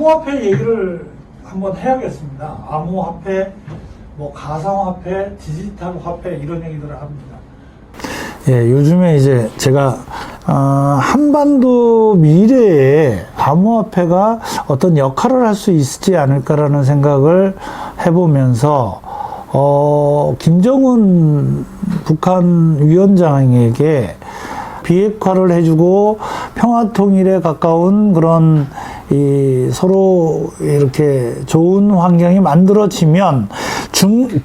암호화폐 얘기를 한번 해야겠습니다. 암호화폐, 뭐 가상화폐, 디지털 화폐 이런 얘기들을 합니다. 예, 요즘에 이제 제가 한반도 미래에 암호화폐가 어떤 역할을 할 수 있지 않을까라는 생각을 해보면서 김정은 북한 위원장에게 비핵화를 해주고 평화통일에 가까운 그런 서로 이렇게 좋은 환경이 만들어지면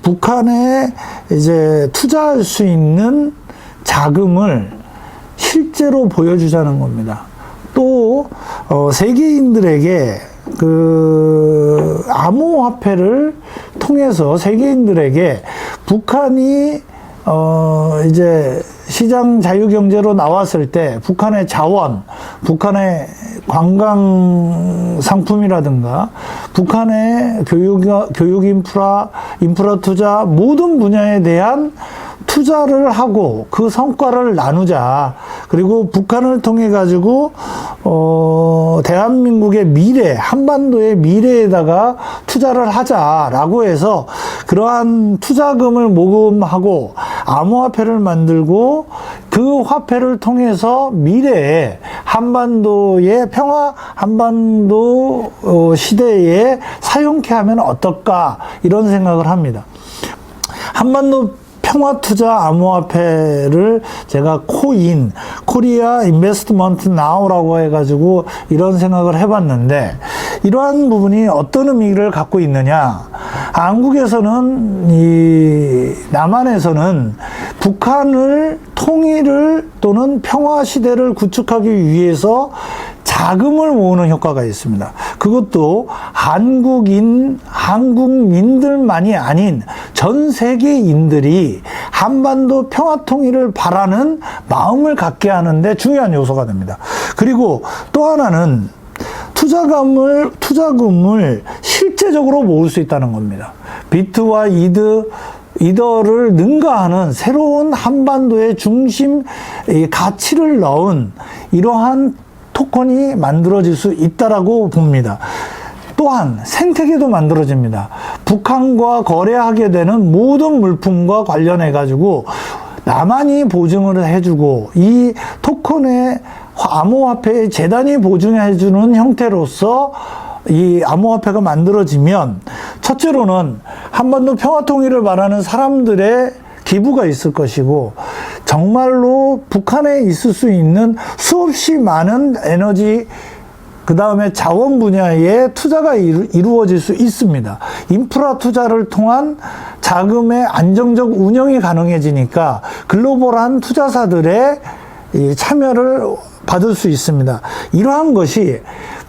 북한에 이제 투자할 수 있는 자금을 실제로 보여주자는 겁니다. 또 세계인들에게 그 암호화폐를 통해서 세계인들에게 북한이 이제 시장 자유경제로 나왔을 때 북한의 자원, 북한의 관광 상품이라든가 북한의 교육 인프라 투자 모든 분야에 대한 투자를 하고 그 성과를 나누자. 그리고 북한을 통해 가지고 대한민국의 미래, 한반도의 미래에다가 투자를 하자라고 해서 그러한 투자금을 모금하고 암호화폐를 만들고 그 화폐를 통해서 미래에 한반도의 평화, 한반도 시대에 사용케 하면 어떨까 이런 생각을 합니다. 한반도 평화투자 암호화폐를 제가 코리아 인베스트먼트 나우라고 해가지고 이런 생각을 해봤는데 이러한 부분이 어떤 의미를 갖고 있느냐. 한국에서는 남한에서는 북한을 통일을 또는 평화시대를 구축하기 위해서 자금을 모으는 효과가 있습니다. 그것도 한국민들만이 아닌 전 세계인들이 한반도 평화통일을 바라는 마음을 갖게 하는데 중요한 요소가 됩니다. 그리고 또 하나는 투자금을 실제적으로 모을 수 있다는 겁니다. 비트와 이더를 능가하는 새로운 한반도의 중심 가치를 넣은 이러한 토큰이 만들어질 수 있다라고 봅니다. 또한 생태계도 만들어집니다. 북한과 거래하게 되는 모든 물품과 관련해 가지고 남한이 보증을 해주고 이 토큰의 암호화폐의 재단이 보증해주는 형태로서 이 암호화폐가 만들어지면 첫째로는 한반도 평화통일을 바라는 사람들의 기부가 있을 것이고 정말로 북한에 있을 수 있는 수없이 많은 에너지 그 다음에 자원 분야의 투자가 이루어질 수 있습니다. 인프라 투자를 통한 자금의 안정적 운영이 가능해지니까 글로벌한 투자사들의 참여를 받을 수 있습니다. 이러한 것이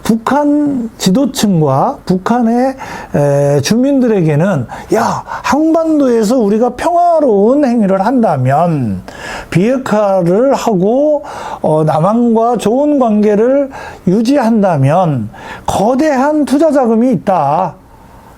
북한 지도층과 북한의 주민들에게는 야, 한반도에서 우리가 평화로운 행위를 한다면 비핵화를 하고 남한과 좋은 관계를 유지한다면 거대한 투자 자금이 있다.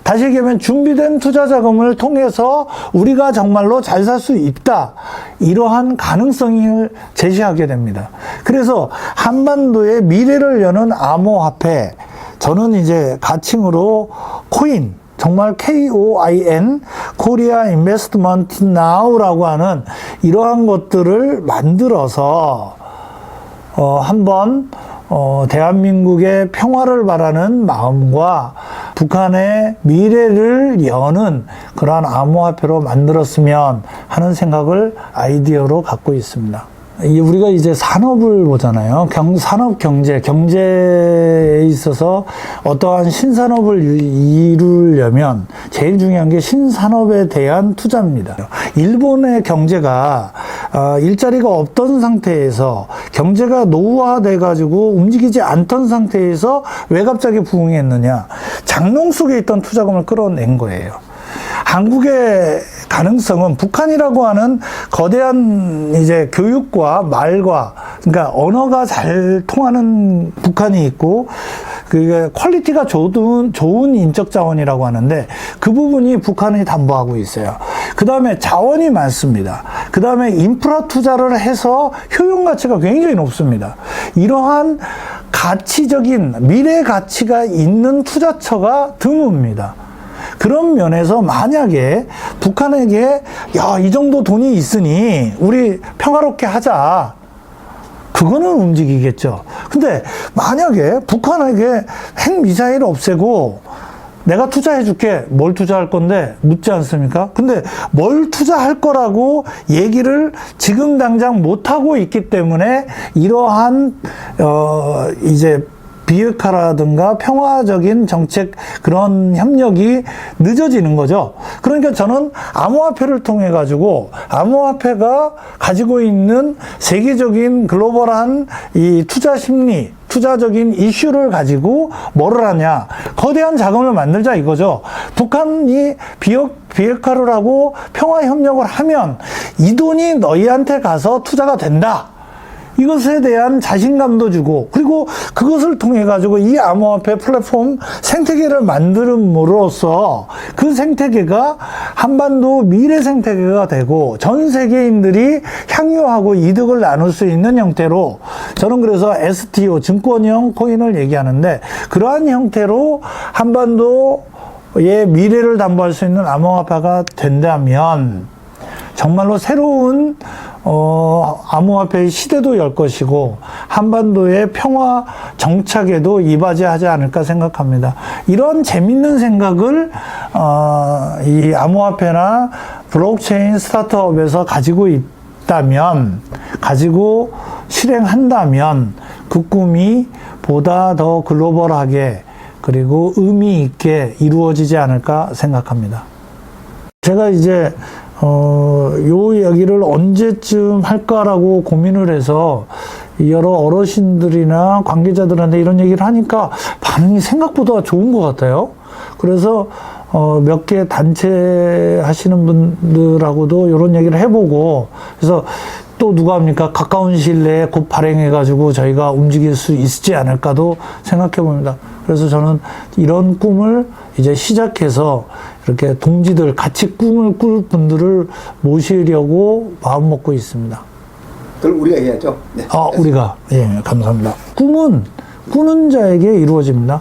다시 얘기하면 준비된 투자 자금을 통해서 우리가 정말로 잘 살 수 있다. 이러한 가능성을 제시하게 됩니다. 그래서 한반도의 미래를 여는 암호화폐, 저는 이제 가칭으로 코인, 정말 KOIN, 코리아 인베스트먼트 나우라고 하는 이러한 것들을 만들어서 한번 대한민국의 평화를 바라는 마음과 북한의 미래를 여는 그러한 암호화폐로 만들었으면 하는 생각을 아이디어로 갖고 있습니다. 우리가 이제 산업을 보잖아요. 산업 경제에 있어서 어떠한 신산업을 이루려면 제일 중요한 게 신산업에 대한 투자입니다. 일본의 경제가 일자리가 없던 상태에서 경제가 노후화돼 가지고 움직이지 않던 상태에서 왜 갑자기 부흥했느냐? 장롱 속에 있던 투자금을 끌어낸 거예요. 한국의 가능성은 북한이라고 하는 거대한 이제 교육과 말과 그러니까 언어가 잘 통하는 북한이 있고 그게 퀄리티가 좋은 인적 자원이라고 하는데 그 부분이 북한이 담보하고 있어요. 그 다음에 자원이 많습니다. 그 다음에 인프라 투자를 해서 효용 가치가 굉장히 높습니다. 이러한 가치적인 미래 가치가 있는 투자처가 드뭅니다. 그런 면에서 만약에 북한에게 야, 이 정도 돈이 있으니 우리 평화롭게 하자. 그거는 움직이겠죠. 근데 만약에 북한에게 핵미사일 없애고 내가 투자해 줄게. 뭘 투자할 건데 묻지 않습니까? 근데 뭘 투자할 거라고 얘기를 지금 당장 못 하고 있기 때문에 이러한 이제 비핵화라든가 평화적인 정책 그런 협력이 늦어지는 거죠. 그러니까 저는 암호화폐를 통해 가지고 암호화폐가 가지고 있는 세계적인 글로벌한 이 투자 심리, 투자적인 이슈를 가지고 뭐를 하냐. 거대한 자금을 만들자 이거죠. 북한이 비핵화를 하고 평화협력을 하면 이 돈이 너희한테 가서 투자가 된다. 이것에 대한 자신감도 주고, 그리고 그것을 통해 가지고 이 암호화폐 플랫폼 생태계를 만들음으로써 그 생태계가 한반도 미래 생태계가 되고 전 세계인들이 향유하고 이득을 나눌 수 있는 형태로, 저는 그래서 STO 증권형 코인을 얘기하는데, 그러한 형태로 한반도의 미래를 담보할 수 있는 암호화폐가 된다면 정말로 새로운 암호화폐의 시대도 열 것이고 한반도의 평화 정착에도 이바지하지 않을까 생각합니다. 이런 재밌는 생각을 이 암호화폐나 블록체인 스타트업에서 가지고 있다면, 가지고 실행한다면 그 꿈이 보다 더 글로벌하게 그리고 의미 있게 이루어지지 않을까 생각합니다. 제가 이제 요 이야기를 언제쯤 할까라고 고민을 해서 여러 어르신들이나 관계자들한테 이런 얘기를 하니까 반응이 생각보다 좋은 것 같아요. 그래서 몇 개 단체 하시는 분들하고도 이런 얘기를 해보고, 그래서 또 누가 합니까? 가까운 시일 내에 곧 발행해가지고 저희가 움직일 수 있지 않을까도 생각해 봅니다. 그래서 저는 이런 꿈을 이제 시작해서 이렇게 동지들, 같이 꿈을 꿀 분들을 모시려고 마음 먹고 있습니다. 그걸 우리가 해야죠. 네. 우리가. 예, 감사합니다. 꿈은 꾸는 자에게 이루어집니다.